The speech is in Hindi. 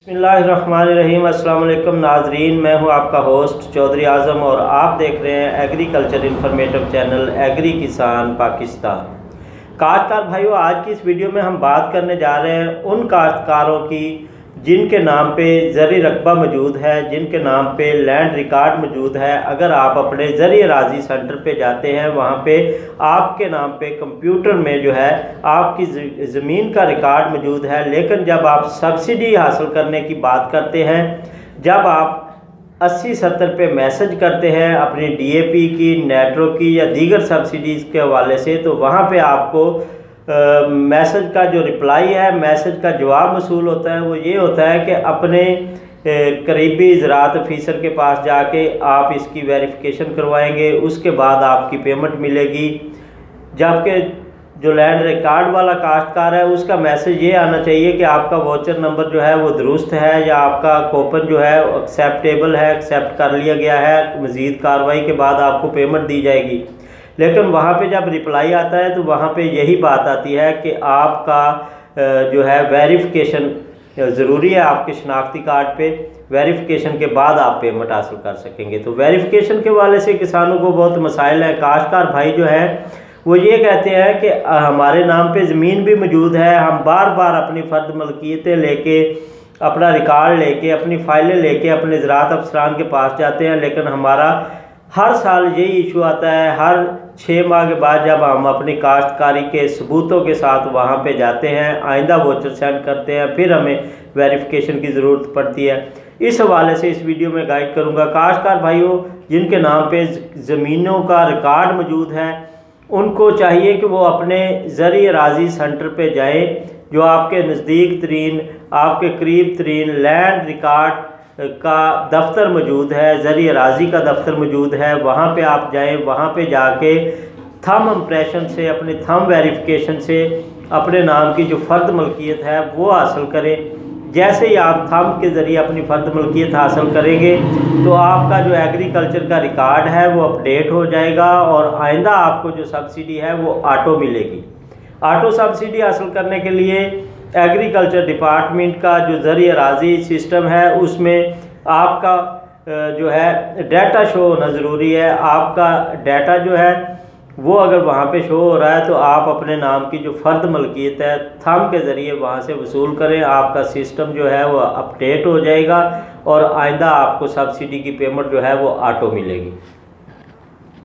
बिस्मिल्लाहिर्रहमानिर्रहीम। अस्सलाम वालेकुम नाजरीन, मैं हूं आपका होस्ट चौधरी आज़म और आप देख रहे हैं एग्रीकल्चर इन्फॉर्मेटिव चैनल एग्री किसान पाकिस्तान। काश्तकार भाइयों, आज की इस वीडियो में हम बात करने जा रहे हैं उन काश्तकारों की जिनके नाम पे ज़री रकबा मौजूद है, जिनके नाम पे लैंड रिकॉर्ड मौजूद है। अगर आप अपने ज़री राजी सेंटर पे जाते हैं, वहाँ पे आपके नाम पे कंप्यूटर में जो है आपकी ज़मीन का रिकॉर्ड मौजूद है, लेकिन जब आप सब्सिडी हासिल करने की बात करते हैं, जब आप 80-70 पे मैसेज करते हैं अपनी DAP की, नेट्रो की या दीगर सब्सिडीज़ के हवाले से, तो वहाँ पे आपको मैसेज का जो रिप्लाई है, मैसेज का जवाब मसूल होता है। वो ये होता है कि अपने करीबी ज़राअत ऑफिसर के पास जाके आप इसकी वेरिफिकेशन करवाएंगे, उसके बाद आपकी पेमेंट मिलेगी। जबकि जो लैंड रिकॉर्ड वाला काश्तकार है, उसका मैसेज ये आना चाहिए कि आपका वाउचर नंबर जो है वो दुरुस्त है या आपका कूपन जो है एक्सेप्टेबल है, एक्सेप्ट कर लिया गया है, मज़ीद कार्रवाई के बाद आपको पेमेंट दी जाएगी। लेकिन वहाँ पे जब रिप्लाई आता है तो वहाँ पे यही बात आती है कि आपका जो है वेरिफिकेशन ज़रूरी है। आपके शनाख्ती कार्ड पे वेरिफिकेशन के बाद आप पेमेंट हासिल कर सकेंगे। तो वेरिफिकेशन के वाले से किसानों को बहुत मसाइल हैं। काश्तकार भाई जो है वो ये कहते हैं कि हमारे नाम पे ज़मीन भी मौजूद है, हम बार बार अपनी फ़र्द मलकियतें लेके, अपना रिकॉर्ड लेके, अपनी फ़ाइलें लेके अपने ज़राअत अफसरान के पास जाते हैं, लेकिन हमारा हर साल यही इशू आता है। हर 6 माह के बाद जब हम अपनी काश्तकारी के सबूतों के साथ वहाँ पे जाते हैं, आइंदा वोचर सेंड करते हैं, फिर हमें वेरिफिकेशन की ज़रूरत पड़ती है। इस हवाले से इस वीडियो में गाइड करूँगा। काश्तकार भाइयों जिनके नाम पे ज़मीनों का रिकॉर्ड मौजूद है, उनको चाहिए कि वो अपने ज़री राजी सेंटर पे जाएं, जो आपके नज़दीक तरीन, आपके करीब तरीन लैंड रिकॉर्ड का दफ्तर मौजूद है, ज़री राजी का दफ्तर मौजूद है। वहाँ पे आप जाएं, वहाँ पे जाके थंब इम्प्रेशन से, अपनी थंब वेरिफिकेशन से अपने नाम की जो फ़र्द मलकियत है वो हासिल करें। जैसे ही आप थंब के ज़रिए अपनी फ़र्द मलकियत हासिल करेंगे तो आपका जो एग्रीकल्चर का रिकॉर्ड है वो अपडेट हो जाएगा और आइंदा आपको जो सब्सिडी है वो ऑटो मिलेगी। ऑटो सब्सिडी हासिल करने के लिए एग्रीकल्चर डिपार्टमेंट का जो ज़रिए राजी सिस्टम है, उसमें आपका जो है डाटा शो होना ज़रूरी है। आपका डाटा जो है वो अगर वहाँ पे शो हो रहा है तो आप अपने नाम की जो फ़र्द मलकियत है थंब के ज़रिए वहाँ से वसूल करें। आपका सिस्टम जो है वो अपडेट हो जाएगा और आइंदा आपको सब्सिडी की पेमेंट जो है वो ऑटो मिलेगी।